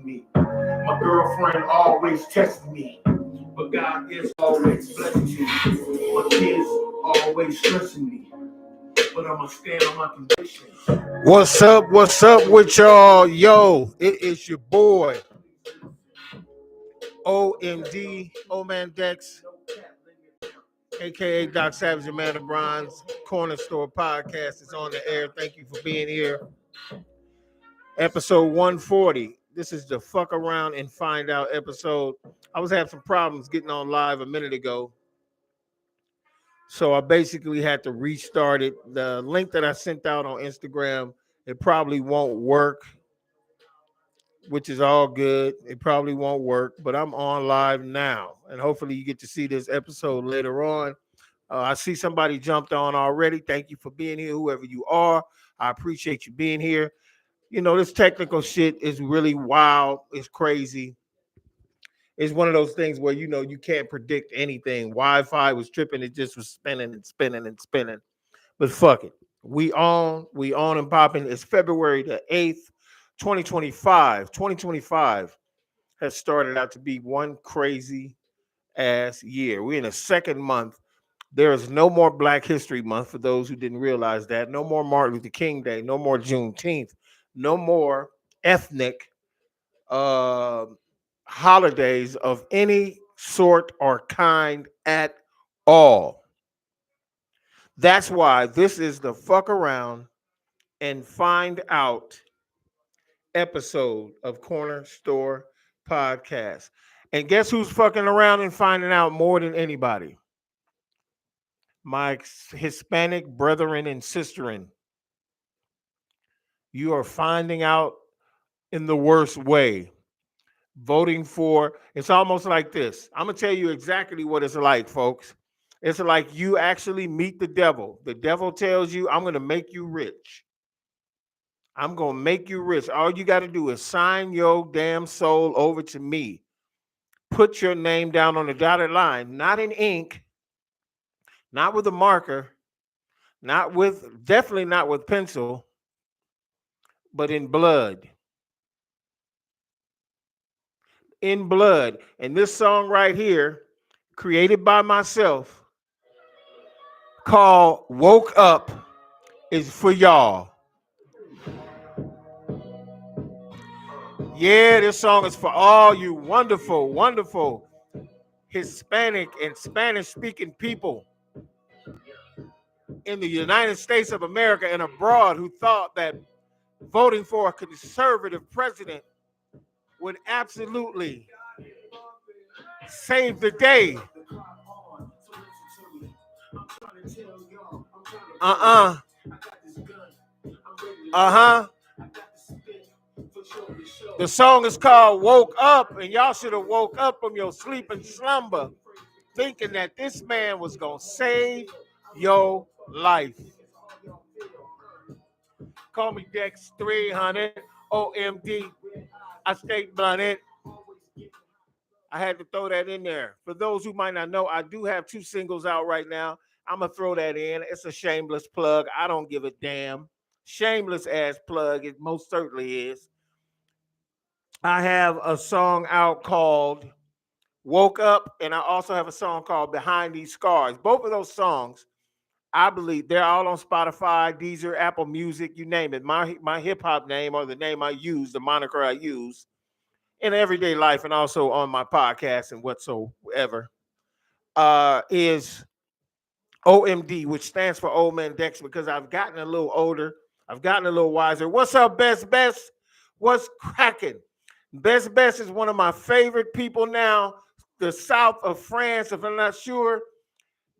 me. My girlfriend always testing me, but God is always blessing me. My kids always stressing me, but I'ma stand on my convictions. What's up? What's up with y'all? Yo, it is your boy, OMD, Old Man Dex, aka Doc Savage and Man of Bronze. Corner Store Podcast is on the air. Thank you for being here. Episode 140. This is the fuck around and find out episode. I was having some problems getting on live a minute ago, so I basically had to restart it. The link that I sent out on Instagram, it probably won't work, which is all good. It probably won't work, but I'm on live now, and hopefully you get to see this episode later on. I see somebody jumped on already. Thank you for being here, whoever you are. I appreciate you being here. You know, this technical shit is really wild. It's crazy. It's one of those things where, you know, you can't predict anything. Wi-Fi was tripping. It just was spinning and spinning and spinning. But fuck it. We on and popping. It's February the 8th, 2025. 2025 has started out to be one crazy ass year. We're in the second month. There is no more Black History Month for those who didn't realize that. No more Martin Luther King Day. No more Juneteenth. No more ethnic holidays of any sort or kind at all. That's why this is the fuck around and find out episode of Corner Store Podcast. And guess who's fucking around and finding out more than anybody? My Hispanic brethren and sisterin. You are finding out in the worst way. Voting for, it's almost like this. I'm going to tell you exactly what it's like, folks. It's like you actually meet the devil. The devil tells you, I'm going to make you rich. I'm going to make you rich. All you got to do is sign your damn soul over to me. Put your name down on the dotted line, not in ink, not with a marker, definitely not with pencil, but in blood. In blood. And this song right here, created by myself, called Woke Up, is for y'all. Yeah, this song is for all you wonderful, wonderful Hispanic and Spanish-speaking people in the United States of America and abroad who thought that voting for a conservative president would absolutely save the day. The song is called Woke Up, and y'all should have woke up from your sleep and slumber thinking that this man was going to save your life. Call me Dex 300 OMD. I stay blunted. I had to throw that in there. For those who might not know, I do have 2 singles out right now. I'm going to throw that in. It's a shameless plug. I don't give a damn. Shameless ass plug. It most certainly is. I have a song out called Woke Up, and I also have a song called Behind These Scars. Both of those songs, I believe, they're all on Spotify, Deezer, Apple Music, you name it. My hip-hop name, or the name I use, the moniker I use in everyday life and also on my podcast and whatsoever, is OMD, which stands for Old Man Dex, because I've gotten a little older. I've gotten a little wiser. What's up, Best? What's cracking? Best is one of my favorite people now. The south of France, if I'm not sure,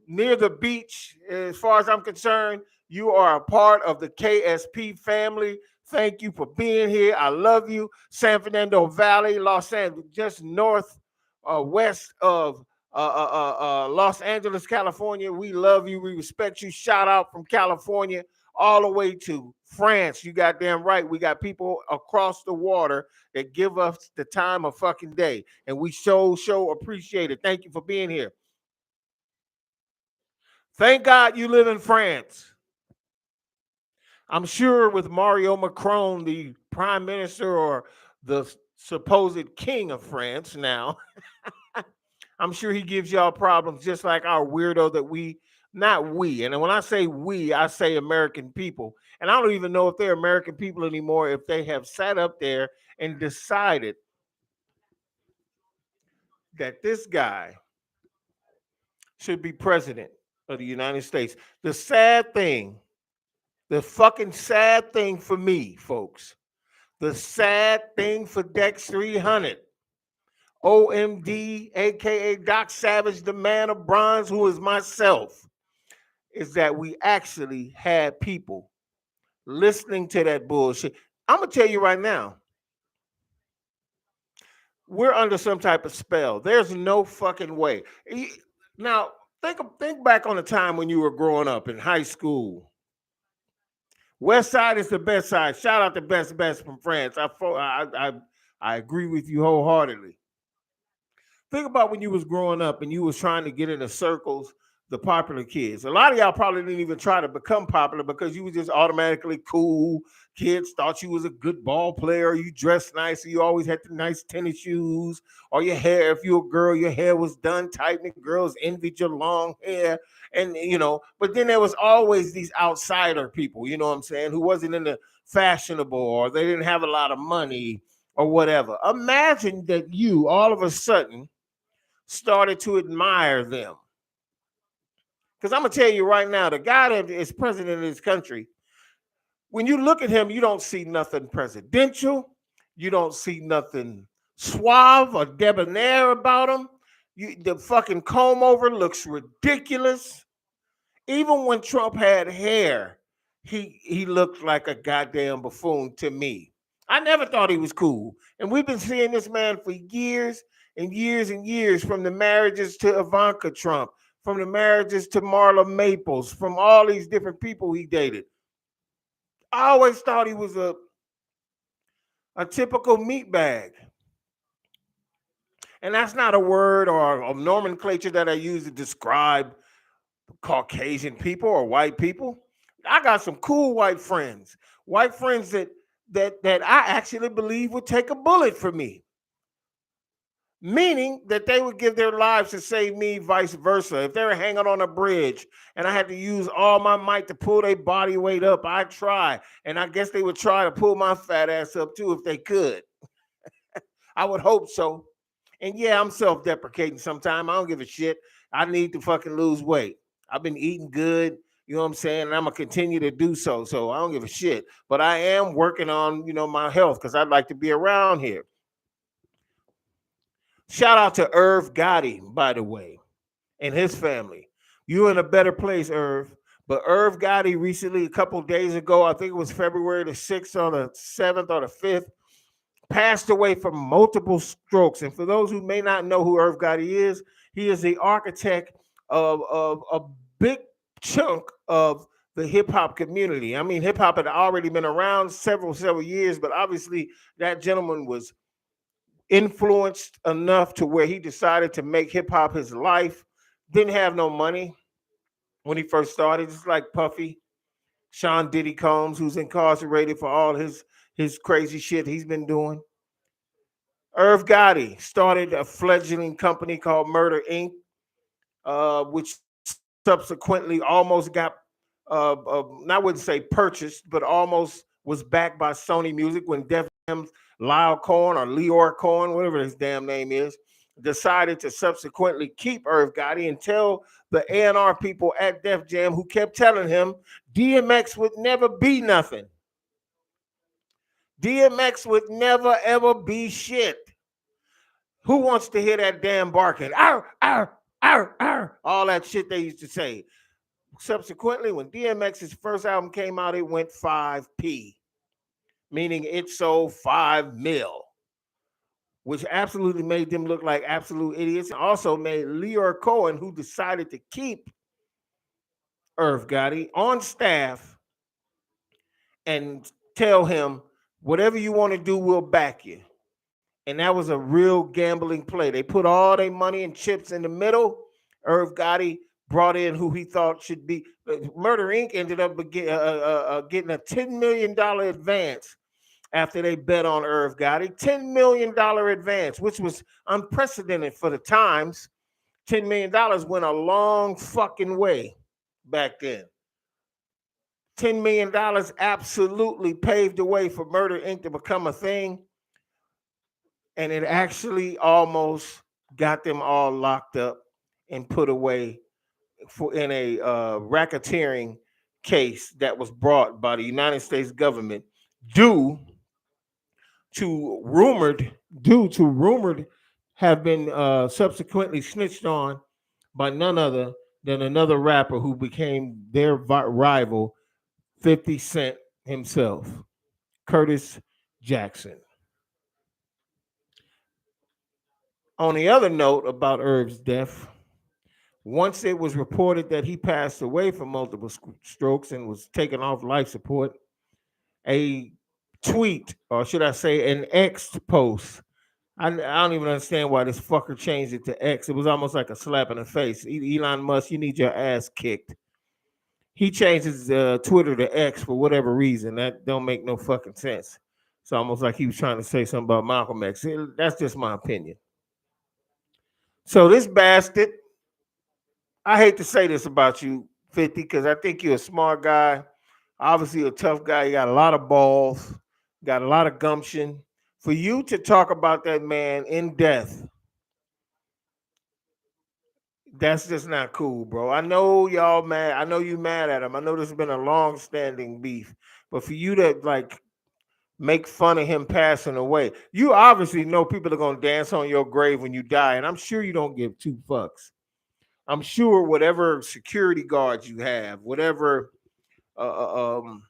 near the beach, as far as I'm concerned. You are a part of the KSP family. Thank you for being here. I love you. San Fernando Valley, Los Angeles, just north west of Los Angeles, California. We love you. We respect you. Shout out from California all the way to France. You goddamn right. We got people across the water that give us the time of fucking day. And we so appreciate it. Thank you for being here. Thank God you live in France. I'm sure with Mario Macron, the prime minister or the supposed king of France now. I'm sure he gives y'all problems just like our weirdo that we, not we. And when I say we, I say American people. And I don't even know if they're American people anymore, if they have sat up there and decided that this guy should be president of the United States. The sad thing, the fucking sad thing for me, folks, the sad thing for Dex 300, OMD, aka Doc Savage, the man of bronze, who is myself, is that we actually had people listening to that bullshit. I'm gonna tell you right now, we're under some type of spell. There's no fucking way. Now, think back on the time when you were growing up in high school. West Side is the best side. Shout out to best from France. I agree with you wholeheartedly. Think about when you was growing up and you was trying to get into circles, the popular kids. A lot of y'all probably didn't even try to become popular because you was just automatically cool. Kids thought you was a good ball player. You dressed nice. So you always had the nice tennis shoes. Or your hair, if you were a girl, your hair was done tight and girls envied your long hair. And, but then there was always these outsider people, you know what I'm saying, who wasn't in the fashionable or they didn't have a lot of money or whatever. Imagine that you all of a sudden started to admire them. Because I'm going to tell you right now, the guy that is president of this country, when you look at him, you don't see nothing presidential. You don't see nothing suave or debonair about him. The fucking comb over looks ridiculous. Even when Trump had hair, he looked like a goddamn buffoon to me. I never thought he was cool. And we've been seeing this man for years and years and years, from the marriages to Ivanka Trump, from the marriages to Marla Maples, from all these different people he dated. I always thought he was a typical meatbag. And that's not a word or a nomenclature that I use to describe Caucasian people or white people. I got some cool white friends that I actually believe would take a bullet for me. Meaning that they would give their lives to save me, vice versa. If they were hanging on a bridge and I had to use all my might to pull their body weight up, I'd try. And I guess they would try to pull my fat ass up too if they could. I would hope so. And yeah, I'm self-deprecating sometimes. I don't give a shit. I need to fucking lose weight. I've been eating good, you know what I'm saying? And I'm going to continue to do so. So I don't give a shit. But I am working on, my health because I'd like to be around here. Shout out to Irv Gotti, by the way, and his family. You're in a better place, Irv. But Irv Gotti recently, a couple of days ago, I think it was February the 6th or the 7th or the 5th, passed away from multiple strokes. And for those who may not know who Irv Gotti is, he is the architect of a big chunk of the hip hop community. I mean, hip hop had already been around several years, but obviously that gentleman was influenced enough to where he decided to make hip hop his life. Didn't have no money when he first started, just like Puffy, Sean Diddy Combs, who's incarcerated for all his crazy shit he's been doing. Irv Gotti started a fledgling company called Murder Inc., which subsequently almost got, I wouldn't say purchased, but almost was backed by Sony Music when Def Jam's Lyle Cohen or Leor Cohen, whatever his damn name is, decided to subsequently keep Irv Gotti and tell the A&R people at Def Jam, who kept telling him DMX would never be nothing. DMX would never, ever be shit. Who wants to hear that damn barking? Arr, arr, arr, arr, all that shit they used to say. Subsequently, when DMX's first album came out, it went 5p, meaning it sold 5 mil, which absolutely made them look like absolute idiots. And also made Leor Cohen, who decided to keep Irv Gotti on staff and tell him, whatever you want to do, we'll back you. And that was a real gambling play. They put all their money and chips in the middle. Irv Gotti brought in who he thought should be. Murder Inc. ended up getting a $10 million advance after they bet on Irv Gotti. $10 million advance, which was unprecedented for the times. $10 million went a long fucking way back then. $10 million absolutely paved the way for Murder Inc. to become a thing. And it actually almost got them all locked up and put away for in a racketeering case that was brought by the United States government due due to rumored have been subsequently snitched on by none other than another rapper who became their rival, 50 Cent himself, Curtis Jackson. On the other note about Irv's death, once it was reported that he passed away from multiple strokes and was taken off life support, a tweet, or should I say, an X post. I don't even understand why this fucker changed it to X. It was almost like a slap in the face. Elon Musk, you need your ass kicked. He changed his Twitter to X for whatever reason. That don't make no fucking sense. It's almost like he was trying to say something about Malcolm X. That's just my opinion. So this bastard, I hate to say this about you, 50, because I think you're a smart guy, obviously a tough guy. You got a lot of balls, got a lot of gumption. For you to talk about that man in death, that's just not cool, bro. I know y'all mad. I know you mad at him. I know this has been a long-standing beef. But for you to like make fun of him passing away, you obviously know people are gonna dance on your grave when you die, and I'm sure you don't give two fucks. I'm sure whatever security guards you have, whatever uh, um,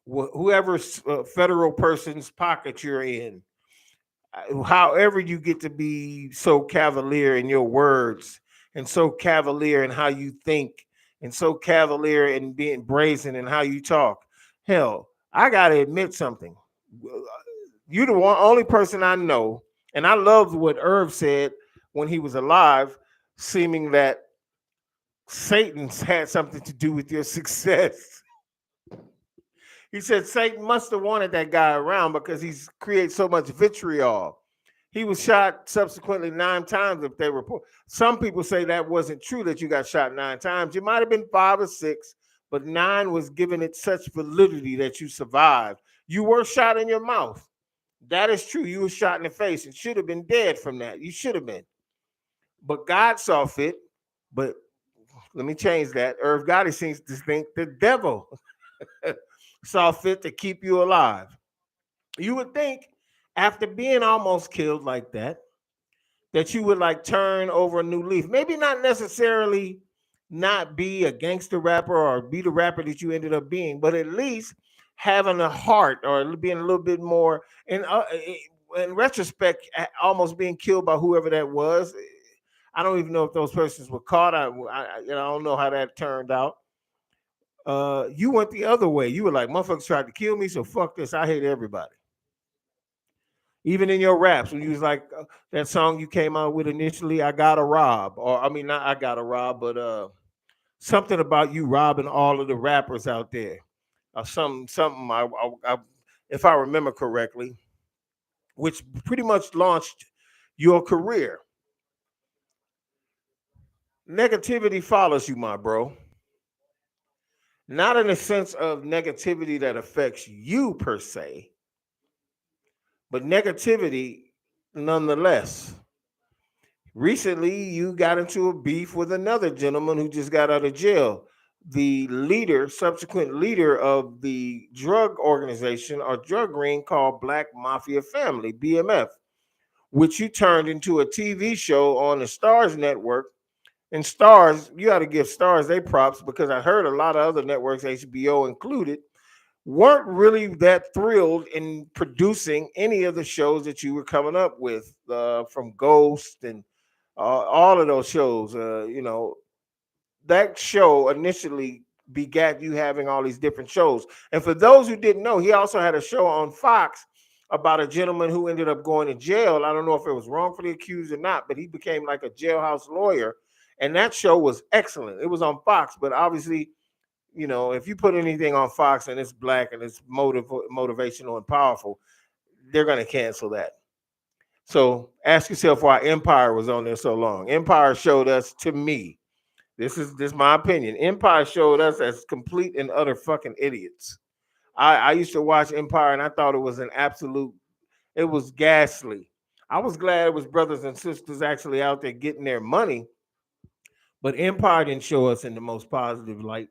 whoever federal person's pocket you're in, however you get to be so cavalier in your words and so cavalier in how you think and so cavalier in being brazen in how you talk. Hell, I gotta admit something. You're the only person I know, and I loved what Irv said when he was alive, seeming that Satan's had something to do with your success. He said Satan must have wanted that guy around because he's creates so much vitriol. He was shot subsequently 9 times. If they report, some people say that wasn't true that you got shot 9 times. You might have been 5 or 6, but 9 was giving it such validity that you survived. You were shot in your mouth. That is true. You were shot in the face and should have been dead from that. You should have been. But God saw fit. But let me change that. Irv Gotti seems to think the devil saw fit to keep you alive. You would think after being almost killed like that you would like turn over a new leaf. Maybe not necessarily not be a gangster rapper or be the rapper that you ended up being, but at least having a heart or being a little bit more in retrospect, almost being killed by whoever that was. I don't even know if those persons were caught. I don't know how that turned out. You went the other way. You were like, motherfuckers tried to kill me, so fuck this. I hate everybody. Even in your raps, when you was like that song you came out with initially, I gotta rob, or I mean, not I gotta rob, but something about you robbing all of the rappers out there, or something. If I remember correctly, which pretty much launched your career. Negativity follows you, my bro. Not in a sense of negativity that affects you per se, but negativity nonetheless. Recently, you got into a beef with another gentleman who just got out of jail. The leader, subsequent leader of the drug organization or drug ring called Black Mafia Family, BMF, which you turned into a TV show on the Stars Network. And Stars, you got to give Stars they props because I heard a lot of other networks, HBO included, weren't really that thrilled in producing any of the shows that you were coming up with, from Ghost and all of those shows. That show initially begat you having all these different shows. And for those who didn't know, he also had a show on Fox about a gentleman who ended up going to jail. I don't know if it was wrongfully accused or not, but he became like a jailhouse lawyer. And that show was excellent. It was on Fox, but obviously if you put anything on Fox and it's black and it's motivational and powerful, they're gonna cancel that. So ask yourself why Empire was on there so long. Empire showed us, to me, this is my opinion. Empire showed us as complete and utter fucking idiots. I used to watch Empire and I thought it was an absolute, it was ghastly. I was glad it was brothers and sisters actually out there getting their money, but Empire didn't show us in the most positive light.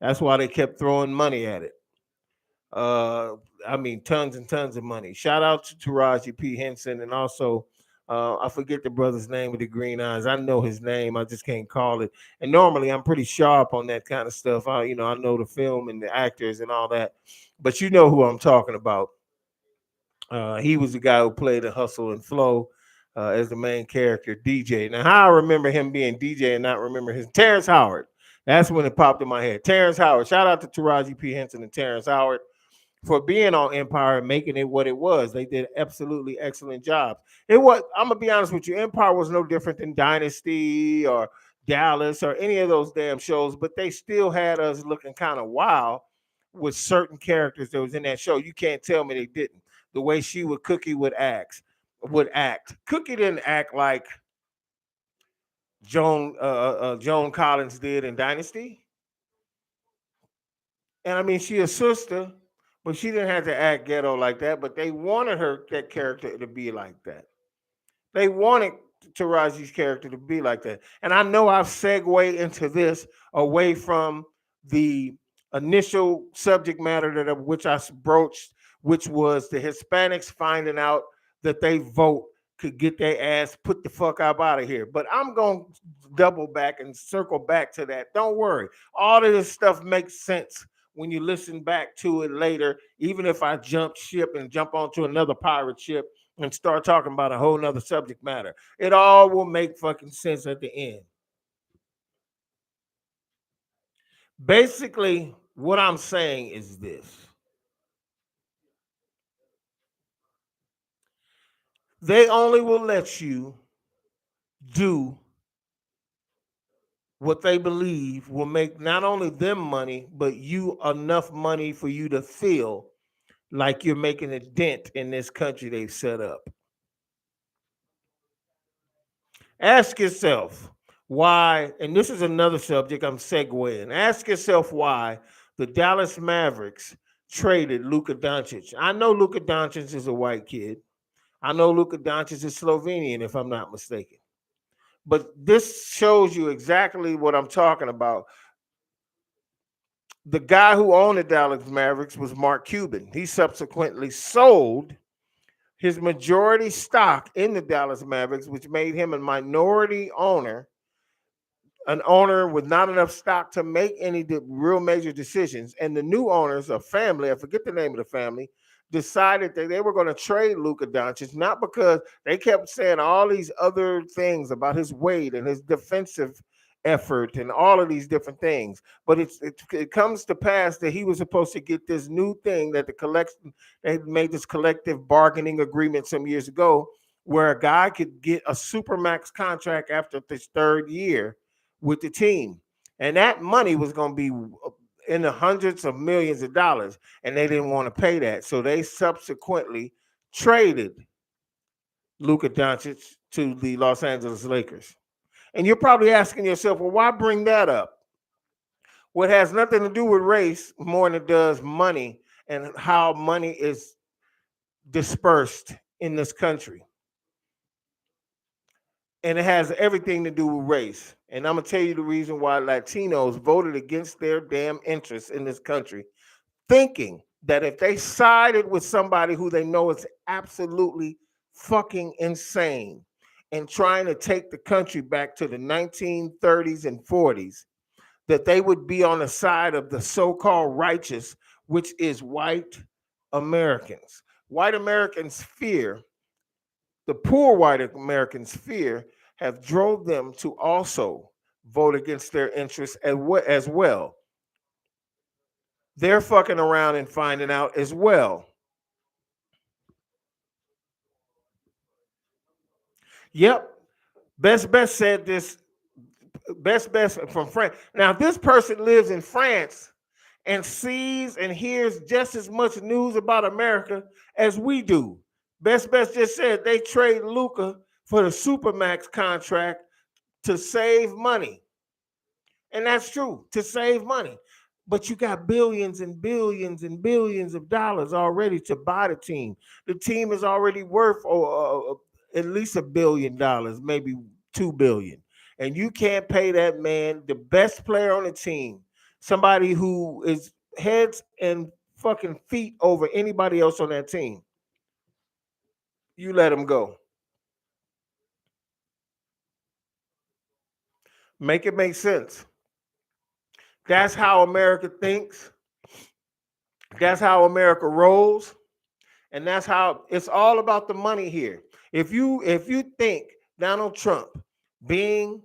That's why they kept throwing money at it. Uh, I mean, tons and tons of money. Shout out to Taraji P. Henson, and also, I forget the brother's name with the green eyes. I know his name, I just can't call it. And normally, I'm pretty sharp on that kind of stuff. I know the film and the actors and all that. But you know who I'm talking about. He was the guy who played the Hustle and Flow as the main character, DJ. Now, how I remember him being DJ and not remember his Terrence Howard. That's when it popped in my head. Terrence Howard. Shout out to Taraji P. Henson and Terrence Howard for being on Empire and making it what it was. They did absolutely excellent job. It was, I'm gonna be honest with you, Empire was no different than Dynasty or Dallas or any of those damn shows, but they still had us looking kind of wild with certain characters that was in that show. You can't tell me they didn't. The way she would Cookie would act. Cookie didn't act like Joan Collins did in Dynasty. And I mean, she a sister, but she didn't have to act ghetto like that. But they wanted that character to be like that. They wanted Taraji's character to be like that. And I know I've segued into this away from the initial subject matter that of which I broached, which was the Hispanics finding out that they vote could get their ass put the fuck up out of here. But I'm going to double back and circle back to that. Don't worry. All of this stuff makes sense when you listen back to it later, even if I jump ship and jump onto another pirate ship and start talking about a whole nother subject matter. It all will make fucking sense at the end. Basically, what I'm saying is this. They only will let you do what they believe will make not only them money, but you enough money for you to feel like you're making a dent in this country they've set up. Ask yourself why, and this is another subject I'm segueing. Ask yourself why the Dallas Mavericks traded Luka Doncic. I know Luka Doncic is a white kid. I know Luka Doncic is Slovenian, if I'm not mistaken. But this shows you exactly what I'm talking about. The guy who owned the Dallas Mavericks was Mark Cuban. He subsequently sold his majority stock in the Dallas Mavericks, which made him a minority owner, an owner with not enough stock to make any real major decisions. And the new owners, a family, I forget the name of the family, decided that they were going to trade Luka Doncic, not because they kept saying all these other things about his weight and his defensive effort and all of these different things. But it comes to pass that he was supposed to get this new thing that the collection, they made this collective bargaining agreement some years ago, where a guy could get a supermax contract after this third year with the team. And that money was going to be in the hundreds of millions of dollars, and they didn't want to pay that. So they subsequently traded Luka Doncic to the Los Angeles Lakers. And you're probably asking yourself, well, why bring that up? Well, it has nothing to do with race more than it does money and how money is dispersed in this country. And it has everything to do with race. And I'm gonna tell you the reason why Latinos voted against their damn interests in this country, thinking that if they sided with somebody who they know is absolutely fucking insane and trying to take the country back to the 1930s and 40s, that they would be on the side of the so-called righteous, which is white Americans. White Americans fear, the poor white Americans fear, have drove them to also vote against their interests as well. They're fucking around and finding out as well. Yep. Best said this best from France. Now, this person lives in France and sees and hears just as much news about America as we do. Best just said they trade Luca for the Supermax contract to save money. And that's true, to save money. But you got billions and billions and billions of dollars already to buy the team. The team is already worth at least $1 billion, maybe 2 billion. And you can't pay that man, the best player on the team, somebody who is heads and fucking feet over anybody else on that team. You let him go. Make it make sense. That's how America thinks. That's how America rolls. And that's how it's all about the money here. If you think Donald Trump being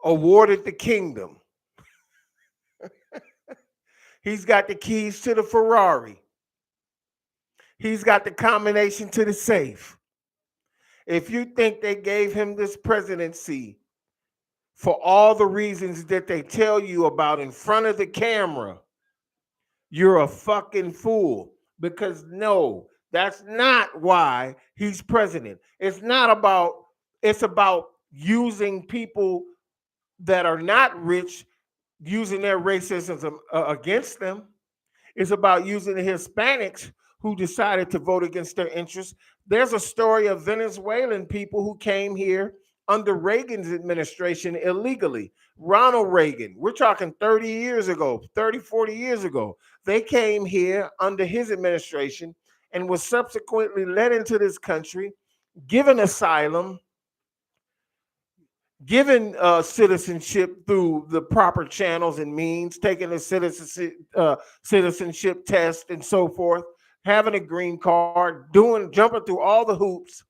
awarded the kingdom, he's got the keys to the Ferrari. He's got the combination to the safe. If you think they gave him this presidency for all the reasons that they tell you about in front of the camera, you're a fucking fool. Because no, that's not why he's president. It's about using people that are not rich, using their racism against them. It's about using the Hispanics who decided to vote against their interests. There's a story of Venezuelan people who came here under Reagan's administration illegally. Ronald Reagan, we're talking 30 years ago, 30, 40 years ago. They came here under his administration and was subsequently led into this country, given asylum, given citizenship through the proper channels and means, taking a citizenship test and so forth, having a green card, jumping through all the hoops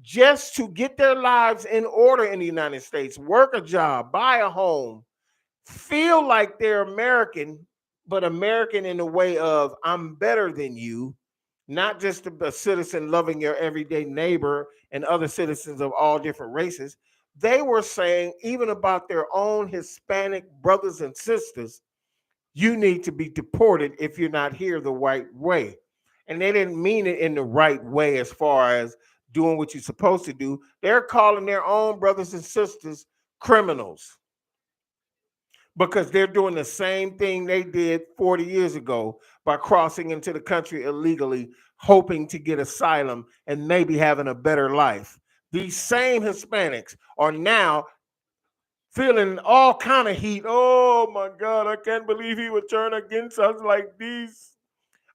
just to get their lives in order in the United States, work a job, buy a home, feel like they're American, but American in the way of I'm better than you, not just a citizen loving your everyday neighbor and other citizens of all different races. They were saying, even about their own Hispanic brothers and sisters, you need to be deported if you're not here the right way. And they didn't mean it in the right way as far as doing what you're supposed to do. They're calling their own brothers and sisters criminals because they're doing the same thing they did 40 years ago by crossing into the country illegally, hoping to get asylum and maybe having a better life. These same Hispanics are now feeling all kind of heat. Oh my God, I can't believe he would turn against us like these.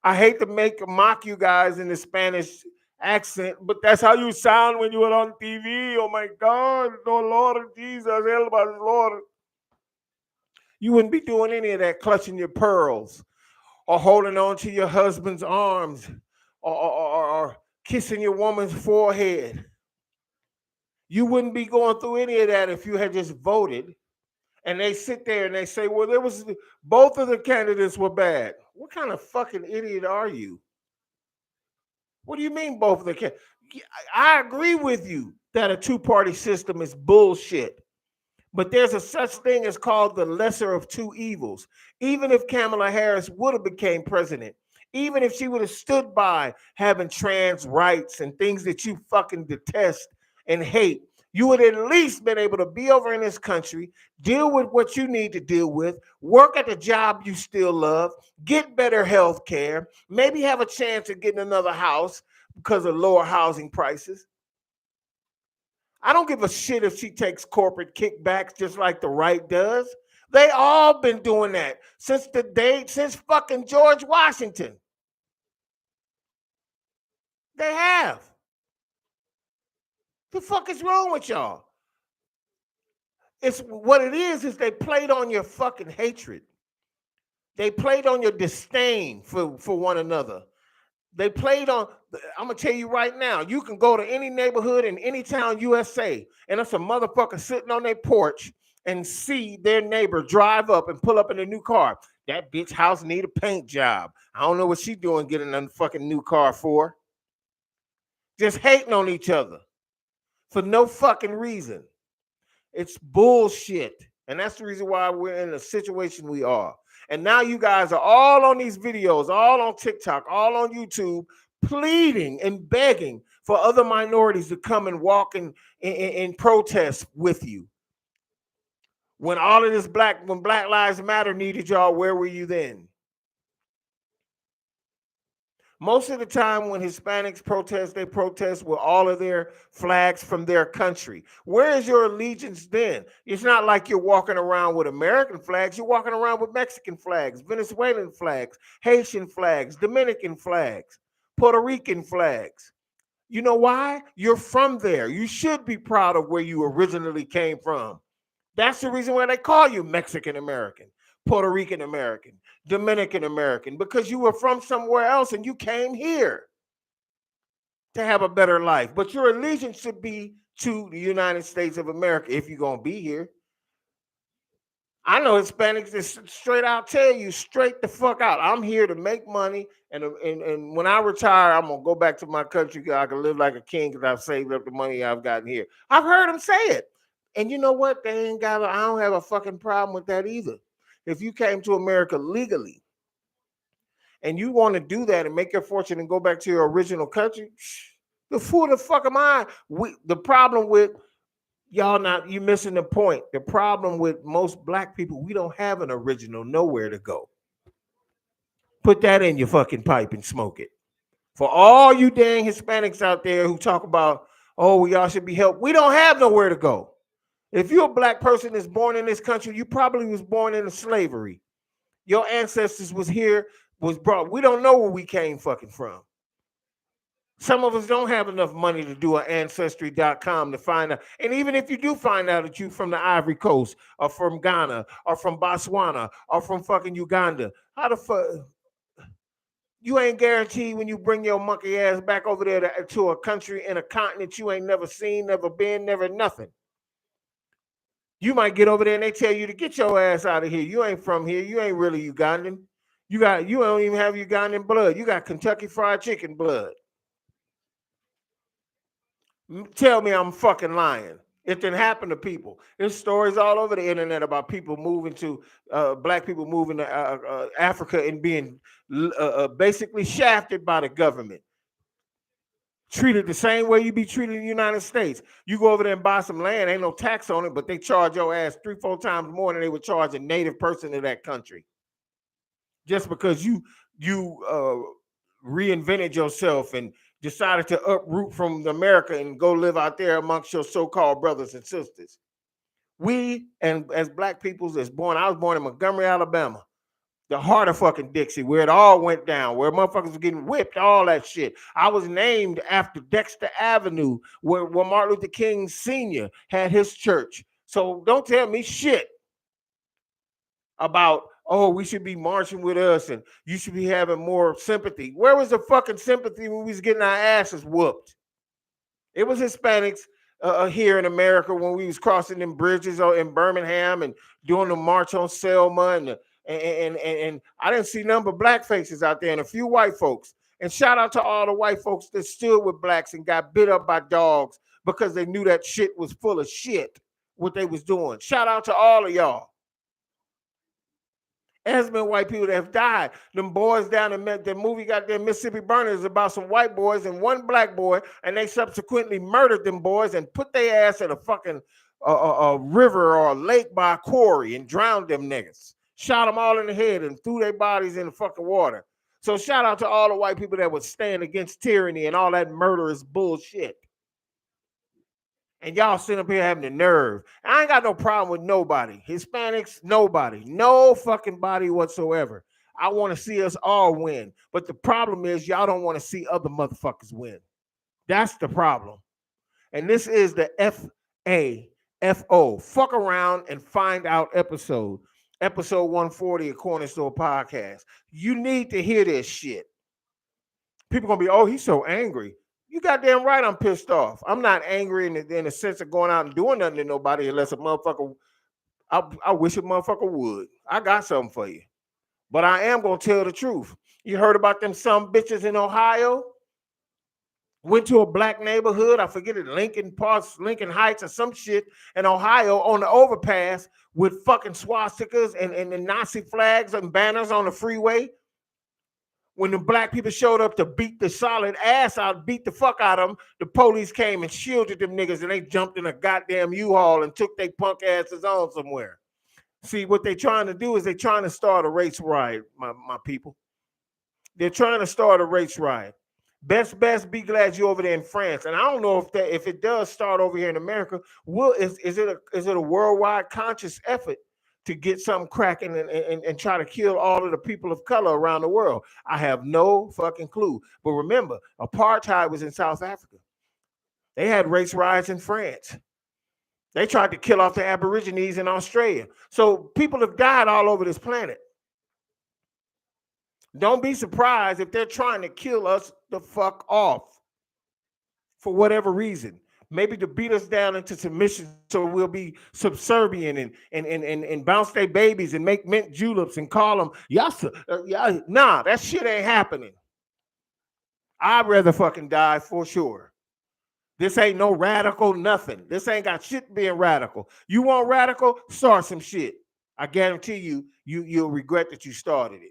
I hate to mock you guys in the Spanish accent, but that's how you sound when you are on TV. Oh my God, oh Lord Jesus, help us, Lord. You wouldn't be doing any of that, clutching your pearls or holding on to your husband's arms or kissing your woman's forehead. You wouldn't be going through any of that if you had just voted. And they sit there and they say, well, there was both of the candidates were bad. What kind of fucking idiot are you? What do you mean both of the candidates? I agree with you that a two-party system is bullshit. But there's a such thing as called the lesser of two evils. Even if Kamala Harris would have became president, even if she would have stood by having trans rights and things that you fucking detest and hate, you would at least been able to be over in this country, deal with what you need to deal with, work at the job you still love, get better health care, maybe have a chance of getting another house because of lower housing prices. I don't give a shit if she takes corporate kickbacks just like the right does. They all been doing that since fucking George Washington. They have. The fuck is wrong with y'all? It's what it is they played on your fucking hatred. They played on your disdain for one another. They played on, I'm gonna tell you right now, you can go to any neighborhood in any town USA, and it's a motherfucker sitting on their porch and see their neighbor drive up and pull up in a new car. That bitch house need a paint job. I don't know what she doing getting a fucking new car for. Just hating on each other for no fucking reason. It's bullshit. And that's the reason why we're in the situation we are. And now you guys are all on these videos, all on TikTok, all on YouTube, pleading and begging for other minorities to come and walk in protest with you. When all of this when Black Lives Matter needed y'all, where were you then? Most of the time when Hispanics protest, they protest with all of their flags from their country. Where is your allegiance then? It's not like you're walking around with American flags. You're walking around with Mexican flags, Venezuelan flags, Haitian flags, Dominican flags, Puerto Rican flags. You know why? You're from there. You should be proud of where you originally came from. That's the reason why they call you Mexican American, Puerto Rican American, Dominican American, because you were from somewhere else and you came here to have a better life. But your allegiance should be to the United States of America if you're going to be here. I know Hispanics just straight out tell you straight the fuck out. I'm here to make money, and when I retire, I'm gonna go back to my country. I can live like a king because I've saved up the money I've gotten here. I've heard them say it, and you know what? They ain't got. I don't have a fucking problem with that either. If you came to America legally, and you want to do that and make your fortune and go back to your original country, the fool the fuck am I? The problem with y'all you missing the point. The problem with most black people, we don't have an original nowhere to go. Put that in your fucking pipe and smoke it. For all you dang Hispanics out there who talk about, oh, y'all should be helped, we don't have nowhere to go. If you're a black person that's born in this country, you probably was born into slavery. Your ancestors was brought. We don't know where we came fucking from. Some of us don't have enough money to do an ancestry.com to find out. And even if you do find out that you from the Ivory Coast or from Ghana or from Botswana or from fucking Uganda, how the fuck? You ain't guaranteed when you bring your monkey ass back over there to a country and a continent you ain't never seen, never been, never nothing. You might get over there and they tell you to get your ass out of here. You ain't from here. You ain't really Ugandan. You don't even have Ugandan blood. You got Kentucky Fried Chicken blood. Tell me I'm fucking lying. It didn't happen to people. There's stories all over the internet about people moving to black people moving to Africa and being basically shafted by the government. Treated the same way you be treated in the United States. You go over there and buy some land, ain't no tax on it, but they charge your ass 3-4 times more than they would charge a native person in that country. Just because you reinvented yourself and decided to uproot from America and go live out there amongst your so-called brothers and sisters. We, and as black people I was born in Montgomery, Alabama, the heart of fucking Dixie, where it all went down, where motherfuckers were getting whipped, all that shit. I was named after Dexter Avenue, where Martin Luther King Sr. had his church. So don't tell me shit about, oh, we should be marching with us and you should be having more sympathy. Where was the fucking sympathy when we was getting our asses whooped? It was Hispanics here in America when we was crossing them bridges in Birmingham and doing the march on Selma and I didn't see none but black faces out there and a few white folks. And shout out to all the white folks that stood with blacks and got bit up by dogs because they knew that shit was full of shit, what they was doing. Shout out to all of y'all. There's been white people that have died. Them boys down in the movie got their Mississippi Burners about some white boys and one black boy, and they subsequently murdered them boys and put their ass in a fucking a river or a lake by a quarry and drowned them niggas. Shot them all in the head and threw their bodies in the fucking water. So shout out to all the white people that would stand against tyranny and all that murderous bullshit. And y'all sitting up here having the nerve. I ain't got no problem with nobody. Hispanics, nobody. No fucking body whatsoever. I want to see us all win. But the problem is y'all don't want to see other motherfuckers win. That's the problem. And this is the FAFO. Fuck around and find out episode 140 of Korner Store Podcast. You need to hear this shit. People going to be, oh, he's so angry. You goddamn right I'm pissed off. I'm not angry in the sense of going out and doing nothing to nobody unless a motherfucker, I wish a motherfucker would. I got something for you. But I am going to tell the truth. You heard about them some bitches in Ohio? Went to a black neighborhood, I forget it, Lincoln Parks, Lincoln Heights, or some shit in Ohio on the overpass with fucking swastikas and Nazi flags and banners on the freeway. When the black people showed up to beat the solid ass out, beat the fuck out of them, the police came and shielded them niggas and they jumped in a goddamn U-Haul and took their punk asses on somewhere. See, what they trying to do is they trying to start a race riot, my people. They're trying to start a race riot. Best, be glad you're over there in France. And I don't know if it does start over here in America. Is it a worldwide conscious effort to get something cracking and try to kill all of the people of color around the world? I have no fucking clue. But remember, apartheid was in South Africa. They had race riots in France. They tried to kill off the Aborigines in Australia. So people have died all over this planet. Don't be surprised if they're trying to kill us the fuck off for whatever reason. Maybe to beat us down into submission so we'll be subservient and bounce their babies and make mint juleps and call them yassa. Nah, that shit ain't happening. I'd rather fucking die for sure. This ain't no radical nothing. This ain't got shit being radical. You want radical? Start some shit. I guarantee you'll regret that you started it.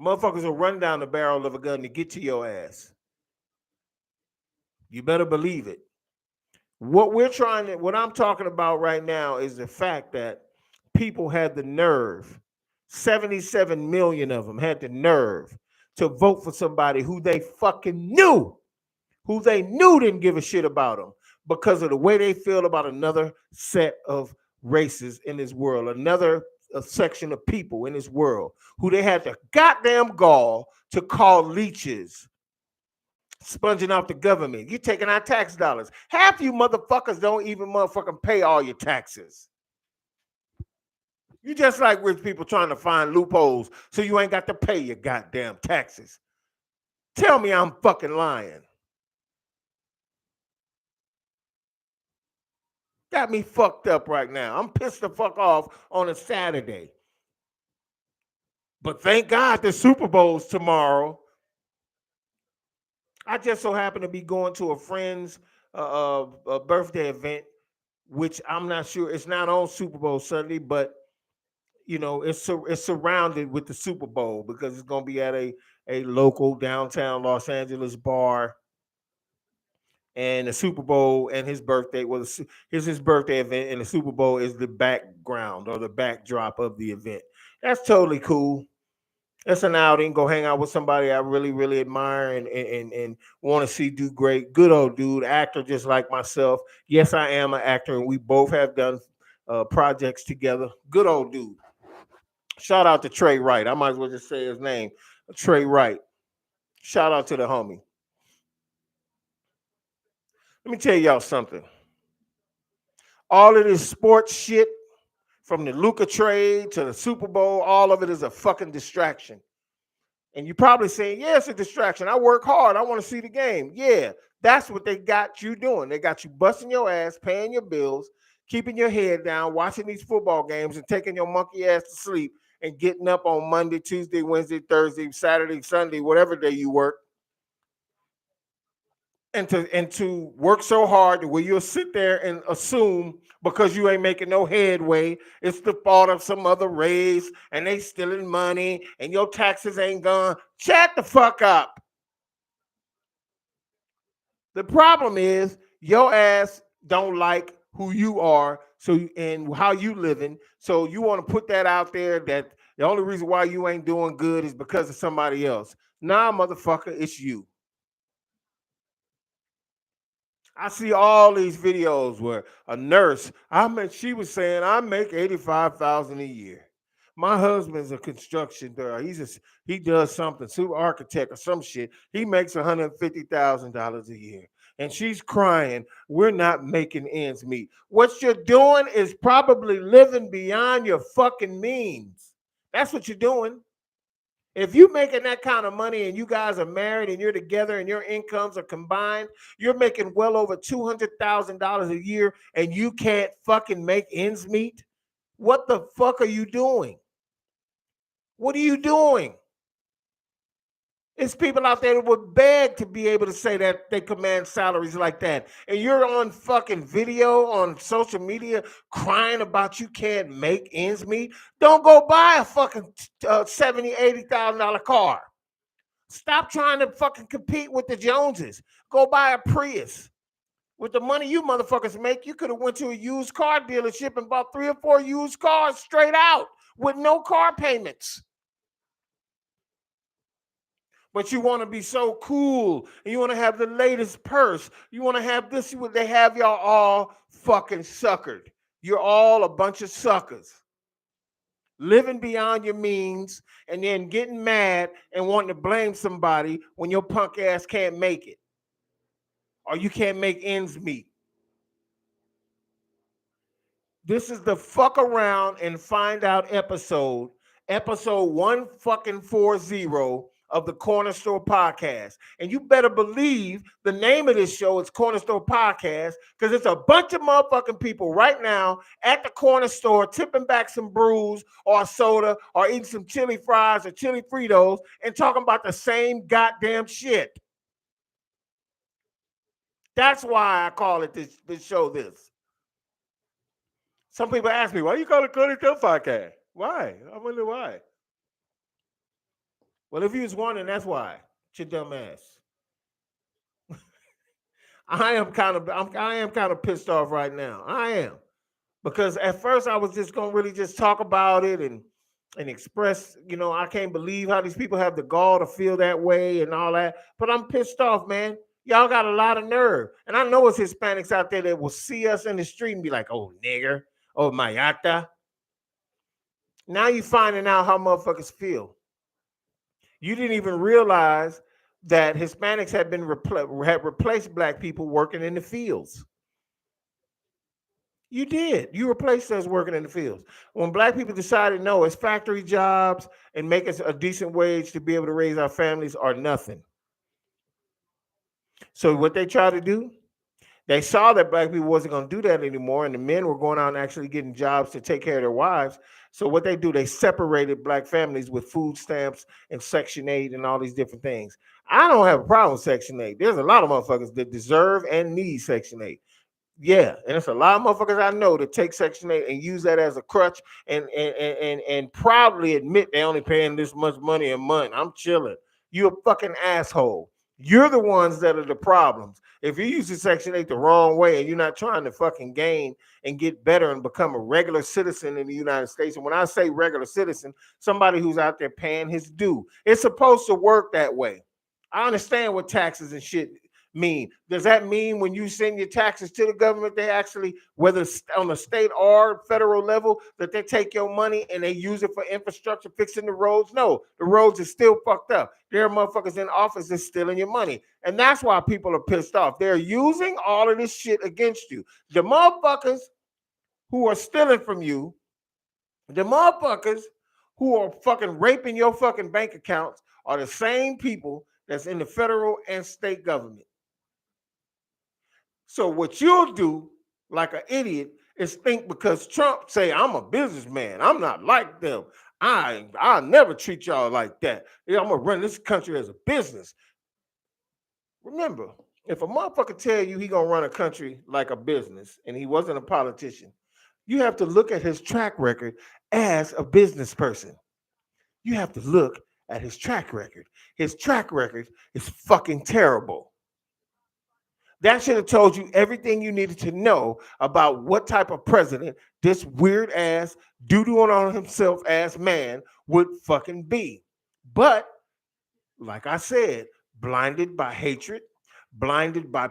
Motherfuckers will run down the barrel of a gun to get to your ass. You better believe it. What I'm talking about right now is the fact that people had the nerve, 77 million of them had the nerve to vote for somebody who they fucking knew, didn't give a shit about them because of the way they feel about another set of races in this world, another section of people in this world who they had the goddamn gall to call leeches, sponging off the government. You're taking our tax dollars. Half you motherfuckers don't even motherfucking pay all your taxes. You just like rich people trying to find loopholes so you ain't got to pay your goddamn taxes. Tell me I'm fucking lying. Got me fucked up right now. I'm pissed the fuck off on a Saturday. But thank God the Super Bowl's tomorrow. I just so happen to be going to a friend's birthday event, which I'm not sure, it's not on Super Bowl Sunday, but you know, it's surrounded with the Super Bowl because it's gonna be at a local downtown Los Angeles bar. And the Super Bowl and his birthday was his birthday event, and the Super Bowl is the background or the backdrop of the event. That's totally cool. That's an outing. Go hang out with somebody I really, really admire and want to see do great. Good old dude, actor just like myself. Yes, I am an actor, and we both have done projects together. Good old dude. Shout out to Trey Wright. I might as well just say his name, Trey Wright. Shout out to the homie. Let me tell y'all something. All of this sports shit, from the Luka trade to the Super Bowl, all of it is a fucking distraction. And you're probably saying, yeah, it's a distraction. I work hard. I want to see the game. Yeah, that's what they got you doing. They got you busting your ass, paying your bills, keeping your head down, watching these football games and taking your monkey ass to sleep and getting up on Monday, Tuesday, Wednesday, Thursday, Saturday, Sunday, whatever day you work, and to work so hard where you'll sit there and assume because you ain't making no headway, it's the fault of some other race and they stealing money and your taxes ain't gone. Shut the fuck up. The problem is your ass don't like who you are, so and how you living. So you want to put that out there that the only reason why you ain't doing good is because of somebody else. Nah, motherfucker, it's you. I see all these videos where a nurse, she was saying, I make 85,000 a year. My husband's a construction guy. He does something, super architect or some shit. He makes $150,000 a year. And she's crying, we're not making ends meet. What you're doing is probably living beyond your fucking means. That's what you're doing. If you're making that kind of money and you guys are married and you're together and your incomes are combined, you're making well over $200,000 a year and you can't fucking make ends meet. What the fuck are you doing? What are you doing? It's people out there that would beg to be able to say that they command salaries like that. And you're on fucking video on social media crying about you can't make ends meet. Don't go buy a fucking $70,000, $80,000 car. Stop trying to fucking compete with the Joneses. Go buy a Prius. With the money you motherfuckers make, you could have went to a used car dealership and bought 3 or 4 used cars straight out with no car payments. But you want to be so cool and you want to have the latest purse. You want to have this. They have y'all all fucking suckered. You're all a bunch of suckers. Living beyond your means and then getting mad and wanting to blame somebody when your punk ass can't make it. Or you can't make ends meet. This is the fuck around and find out episode 140 of the Corner Store Podcast. And you better believe the name of this show is Corner Store Podcast because it's a bunch of motherfucking people right now at the corner store tipping back some brews or a soda or eating some chili fries or chili Fritos and talking about the same goddamn shit. That's why I call it this show this. Some people ask me, why you call it Corner Store Podcast? Why? I wonder why. Well, if you was wondering, that's why. Your dumb ass. I am kind of pissed off right now. I am. Because at first I was just gonna really just talk about it and express, I can't believe how these people have the gall to feel that way and all that. But I'm pissed off, man. Y'all got a lot of nerve. And I know it's Hispanics out there that will see us in the street and be like, oh nigger, oh mayata. Now you finding out how motherfuckers feel. You didn't even realize that Hispanics had replaced black people working in the fields. You did. You replaced us working in the fields. When black people decided, no, it's factory jobs and make us a decent wage to be able to raise our families or nothing. So what they tried to do, they saw that black people wasn't going to do that anymore, and the men were going out and actually getting jobs to take care of their wives. So what they do, they separated black families with food stamps and Section 8 and all these different things. I don't have a problem with Section 8. There's a lot of motherfuckers that deserve and need Section 8. Yeah, and it's a lot of motherfuckers I know that take Section 8 and use that as a crutch and proudly admit they only paying this much money a month. I'm chilling. You a fucking asshole. You're the ones that are the problems. If you're using Section 8 the wrong way and you're not trying to fucking gain and get better and become a regular citizen in the United States, and when I say regular citizen, somebody who's out there paying his due, it's supposed to work that way. I understand what taxes and shit mean. Does that mean when you send your taxes to the government, they actually, whether it's on a state or federal level, that they take your money and they use it for infrastructure, fixing the roads? No, the roads are still fucked up. There are motherfuckers in office that's stealing your money. And that's why people are pissed off. They're using all of this shit against you. The motherfuckers who are stealing from you, the motherfuckers who are fucking raping your fucking bank accounts are the same people that's in the federal and state government. So what you'll do, like an idiot, is think because Trump say I'm a businessman, I'm not like them. I'll never treat y'all like that. Yeah, I'm gonna run this country as a business. Remember, if a motherfucker tell you he gonna run a country like a business and he wasn't a politician, you have to look at his track record as a business person. You have to look at his track record. His track record is fucking terrible. That should have told you everything you needed to know about what type of president this weird ass, doodoo on himself ass man would fucking be. But, like I said, blinded by hatred, blinded by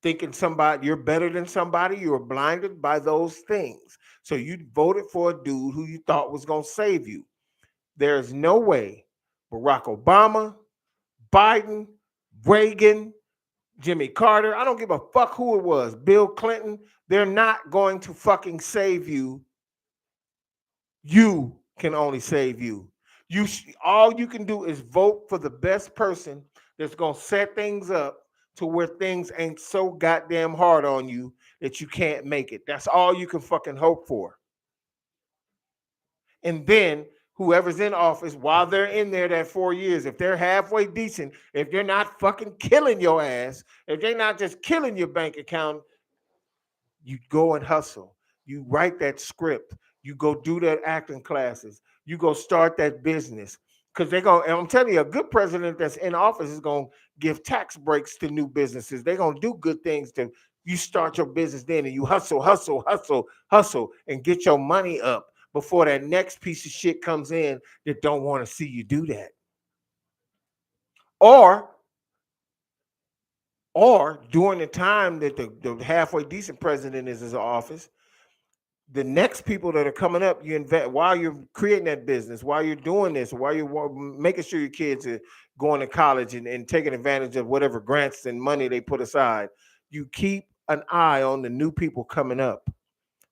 thinking you're better than somebody, you were blinded by those things. So you voted for a dude who you thought was going to save you. There's no way Barack Obama, Biden, Reagan, Jimmy Carter, I don't give a fuck who it was, Bill Clinton, they're not going to fucking save you. You can only save you. All you can do is vote for the best person that's going to set things up to where things ain't so goddamn hard on you that you can't make it. That's all you can fucking hope for. And then whoever's in office while they're in there that 4 years, if they're halfway decent, if they're not fucking killing your ass, if they're not just killing your bank account, you go and hustle. You write that script. You go do that acting classes. You go start that business. Because they're going, and I'm telling you, a good president that's in office is going to give tax breaks to new businesses. They're going to do good things to you start your business then and you hustle, hustle, hustle, hustle, and get your money up before that next piece of shit comes in that don't want to see you do that. Or or during the time that the halfway decent president is in office, the next people that are coming up, you invest while you're creating that business, while you're doing this, while you're making sure your kids are going to college and taking advantage of whatever grants and money they put aside. You keep an eye on the new people coming up,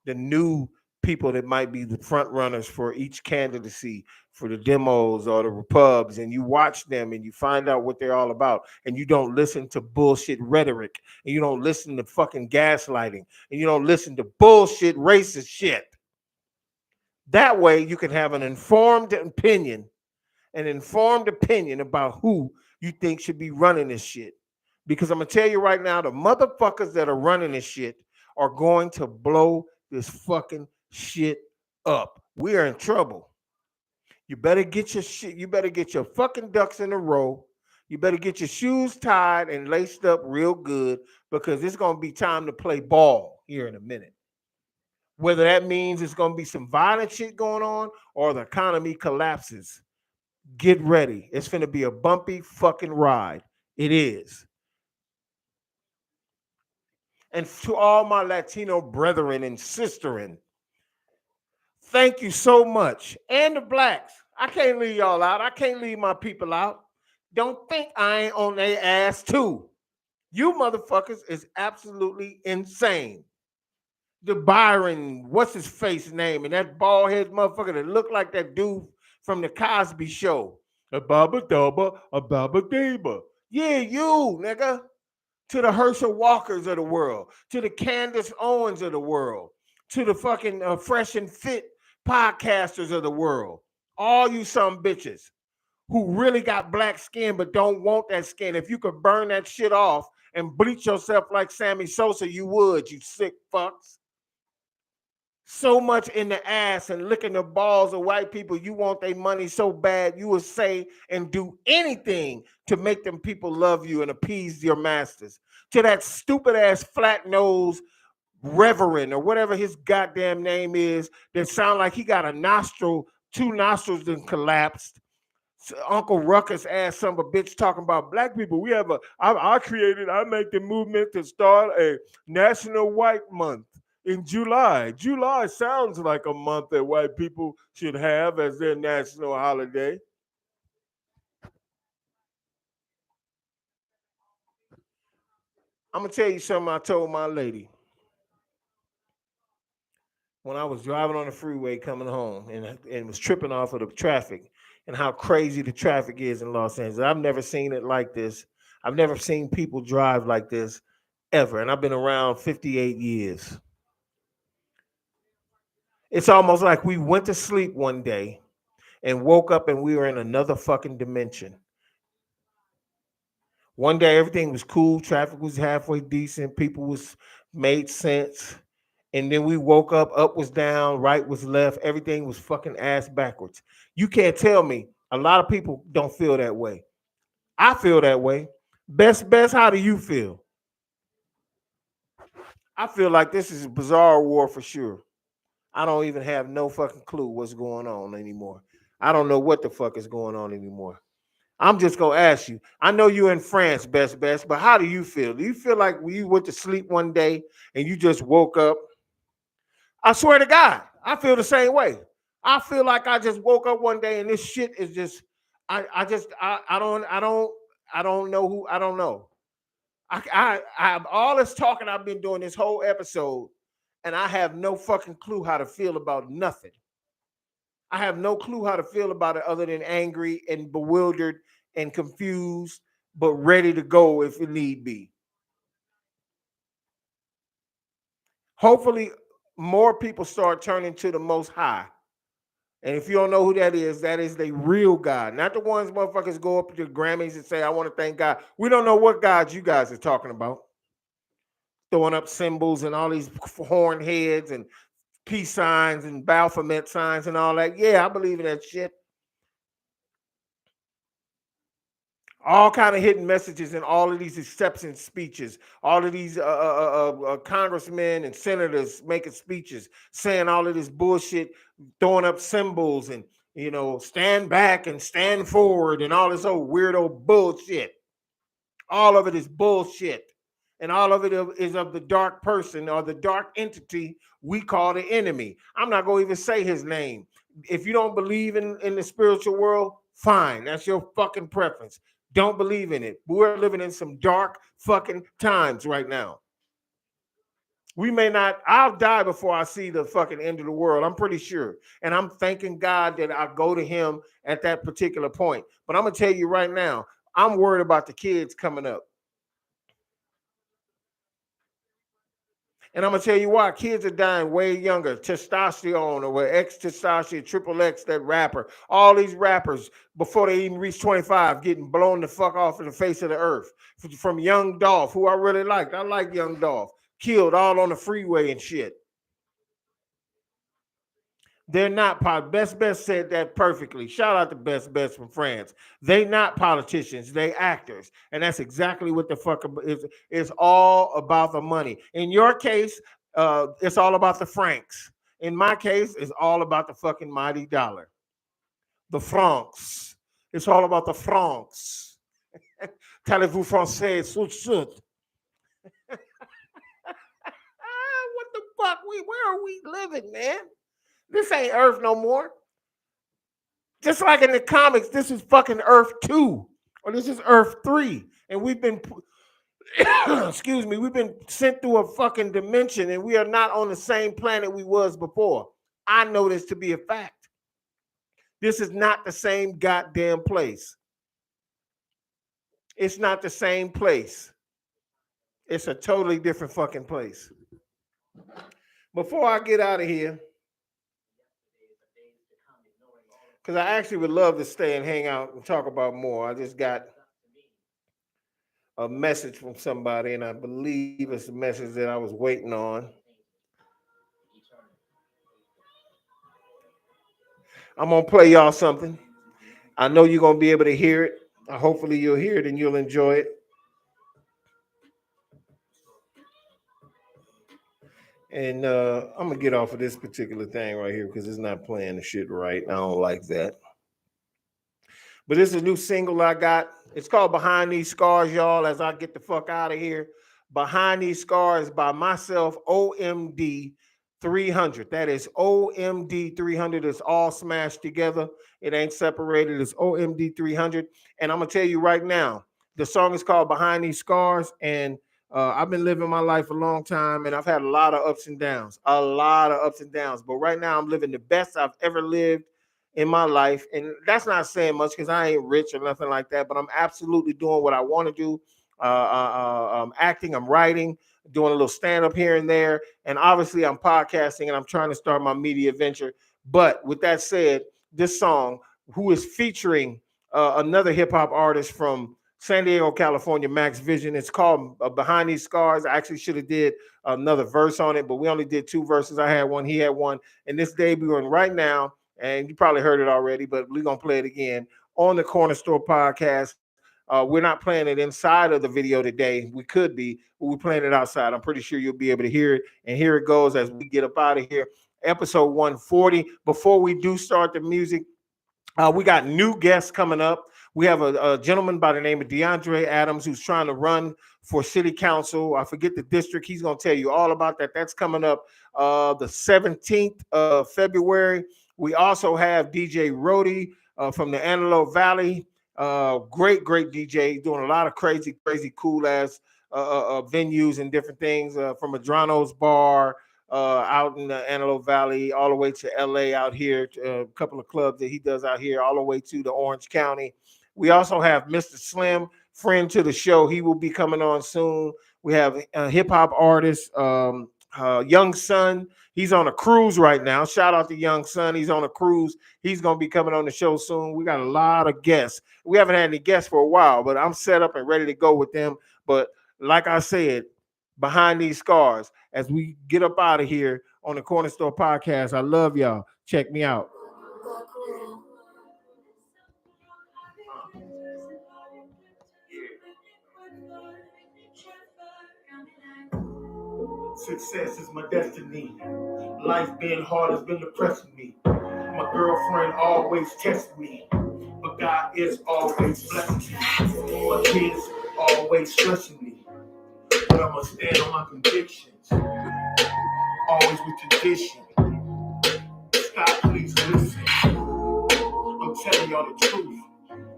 the new people that might be the front runners for each candidacy for the demos or the pubs, and you watch them and you find out what they're all about, and you don't listen to bullshit rhetoric, and you don't listen to fucking gaslighting, and you don't listen to bullshit racist shit. That way you can have an informed opinion about who you think should be running this shit. Because I'm gonna tell you right now, the motherfuckers that are running this shit are going to blow this fucking shit up. We are in trouble. You better get your shit, you better get your fucking ducks in a row. You better get your shoes tied and laced up real good because it's gonna be time to play ball here in a minute. Whether that means it's gonna be some violent shit going on or the economy collapses. Get ready. It's gonna be a bumpy fucking ride. It is. And to all my Latino brethren and sisterin, thank you so much. And the blacks. I can't leave y'all out. I can't leave my people out. Don't think I ain't on their ass too. You motherfuckers is absolutely insane. The Byron, what's his face name, and that bald head motherfucker that looked like that dude from the Cosby Show. A baba dubba, a baba deba. Yeah, you, nigga. To the Herschel Walkers of the world, to the Candace Owens of the world, to the fucking Fresh and Fit podcasters of the world. All you some bitches who really got black skin but don't want that skin. If you could burn that shit off and bleach yourself like Sammy Sosa, you would, you sick fucks. So much in the ass and licking the balls of white people, you want their money so bad you will say and do anything to make them people love you and appease your masters. To that stupid ass flat nose reverend or whatever his goddamn name is that sound like he got a nostril, two nostrils that collapsed. Uncle Ruckus asked some of a bitch talking about black people. I make the movement to start a national white month in July. July sounds like a month that white people should have as their national holiday. I'm gonna tell you something I told my lady when I was driving on the freeway coming home and was tripping off of the traffic and how crazy the traffic is in Los Angeles. I've never seen it like this. I've never seen people drive like this ever. And I've been around 58 years. It's almost like we went to sleep one day and woke up and we were in another fucking dimension. One day everything was cool, traffic was halfway decent, people was made sense. And then we woke up was down, right was left, everything was fucking ass backwards. You can't tell me a lot of people don't feel that way. I feel that way. Best, how do you feel? I feel like this is a bizarre war for sure. I don't even have no fucking clue what's going on anymore. I don't know what the fuck is going on anymore. I'm just gonna ask you. I know you're in France, best, but how do you feel? Do you feel like when you went to sleep one day and you just woke up? I swear to God, I feel the same way. I feel like I just woke up one day and this shit is just. I don't know who. I don't know. I all this talking I've been doing this whole episode, and I have no fucking clue how to feel about nothing. I have no clue how to feel about it other than angry and bewildered and confused, but ready to go if it need be. Hopefully, more people start turning to the Most High And if you don't know who that is the real God, not the ones motherfuckers go up to the Grammys and say, I want to thank God. We don't know what God you guys are talking about. Throwing up symbols and all these horn heads and peace signs and Baphomet signs and all that. Yeah, I believe in that shit. All kind of hidden messages in all of these acceptance speeches, all of these congressmen and senators making speeches, saying all of this bullshit, throwing up symbols and stand back and stand forward and all this old weirdo bullshit. All of it is bullshit. And all of it is of the dark person or the dark entity we call the enemy. I'm not going to even say his name. If you don't believe in the spiritual world, fine. That's your fucking preference. Don't believe in it. We're living in some dark fucking times right now. We may not, I'll die before I see the fucking end of the world. I'm pretty sure. And I'm thanking God that I go to him at that particular point. But I'm going to tell you right now, I'm worried about the kids coming up. And I'm gonna tell you why. Kids are dying way younger. Testosterone or X-testosterone, triple X, that rapper. All these rappers, before they even reach 25, getting blown the fuck off of the face of the earth. From Young Dolph, who I really liked. I like Young Dolph. Killed all on the freeway and shit. They're not Best said that perfectly. Shout out to Best from France. They not politicians. They actors, and that's exactly what the fuck is. It's all about the money. In your case, it's all about the francs. In my case, it's all about the fucking mighty dollar. The francs. It's all about the francs. Parlez-vous français? What the fuck? Where are we living, man? This ain't Earth no more. Just like in the comics, this is fucking Earth 2 or this is Earth 3. And we've been, excuse me, we've been sent through a fucking dimension and we are not on the same planet we was before. I know this to be a fact. This is not the same goddamn place. It's not the same place. It's a totally different fucking place. Before I get out of here, because I actually would love to stay and hang out and talk about more. I just got a message from somebody, and I believe it's a message that I was waiting on. I'm going to play y'all something. I know you're going to be able to hear it. Hopefully you'll hear it and you'll enjoy it. And I'm going to get off of this particular thing right here because it's not playing the shit right. I don't like that. But this is a new single I got. It's called Behind These Scars, y'all, as I get the fuck out of here. Behind These Scars by myself, OMD 300. That is OMD 300. It's all smashed together. It ain't separated. It's OMD 300. And I'm going to tell you right now, the song is called Behind These Scars. And I've been living my life a long time, and I've had a lot of ups and downs. A lot of ups and downs. But right now, I'm living the best I've ever lived in my life. And that's not saying much because I ain't rich or nothing like that, but I'm absolutely doing what I want to do. I'm acting, I'm writing, doing a little stand-up here and there. And obviously I'm podcasting and I'm trying to start my media venture. But with that said, this song, who is featuring another hip-hop artist from San Diego, California, Max Vision. It's called Behind These Scars. I actually should have did another verse on it, but we only did 2 verses. I had one, he had one. And this debuting right now, and you probably heard it already, but we're going to play it again on the Corner Store podcast. We're not playing it inside of the video today. We could be, but we're playing it outside. I'm pretty sure you'll be able to hear it. And here it goes as we get up out of here. Episode 140. Before we do start the music, we got new guests coming up. We have a gentleman by the name of DeAndre Adams who's trying to run for city council. I forget the district. He's going to tell you all about that. That's coming up the 17th of February. We also have DJ Rody from the Antelope Valley. Great DJ, doing a lot of crazy, cool ass venues and different things from Adriano's Bar out in the Antelope Valley, all the way to LA out here, a couple of clubs that he does out here, all the way to the Orange County. We also have Mr. Slim, friend to the show. He will be coming on soon. We have a hip hop artist. Young Son, he's on a cruise right now. Shout out to Young Son. He's on a cruise. He's going to be coming on the show soon. We got a lot of guests. We haven't had any guests for a while, but I'm set up and ready to go with them. But like I said, behind these scars, as we get up out of here on the Corner Store podcast, I love y'all. Check me out. Success is my destiny. Life being hard has been depressing me. My girlfriend always tests me, but God is always blessing me. My kids always stressing me, but I'ma stand on my convictions. Always with tradition. Stop, please listen. I'm telling y'all the truth.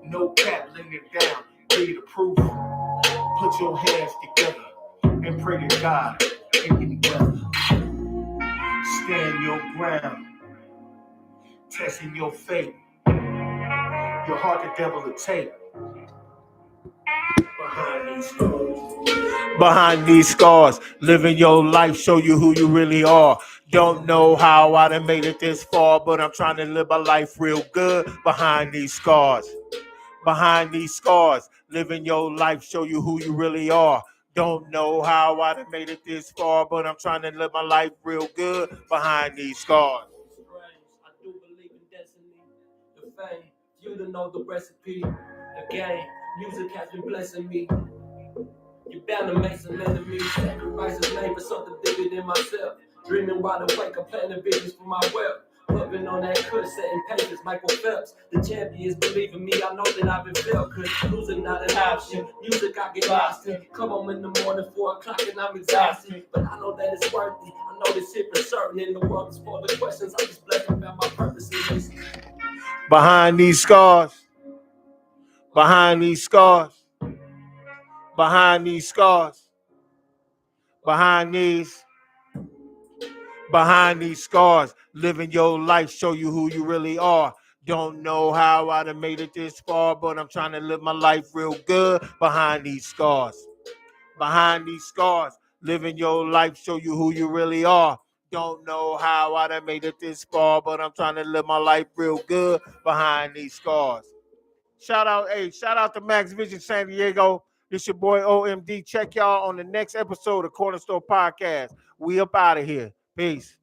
No cap, laying it down. Be the proof. Put your hands together and pray to God in any weather. Stand your ground. Testing your faith. Your heart the devil will take. Behind these scars, living your life, show you who you really are. Don't know how I done made it this far, but I'm trying to live my life real good behind these scars. Behind these scars, living your life, show you who you really are. Don't know how I done made it this far, but I'm trying to live my life real good behind these scars. I do believe in destiny, the fame, you to know the recipe. Again, music has been blessing me. You're bound to make some enemies. Sacrifice his name for something bigger than myself. Dreaming wide awake, I'm planning visions for my wealth. Puffing on that cush, setting pages, Michael Phelps. The champions believe in me, I know that I've been felt. Cause losing not an option. Music I get lost in. Come home in the morning, 4 o'clock, and I'm exhausted. But I know that it's worth it. I know this shit for certain. In the world is full of questions. I'm just blessed about my purpose in this. Behind these scars. Behind these scars. Behind these scars. Behind these scars, living your life, show you who you really are. Don't know how I done made it this far, but I'm trying to live my life real good behind these scars. Behind these scars, living your life, show you who you really are. Don't know how I done made it this far, but I'm trying to live my life real good behind these scars. Shout out to Max Vision San Diego. This your boy OMD. Check y'all on the next episode of Corner Store Podcast. We up out of here. Peace.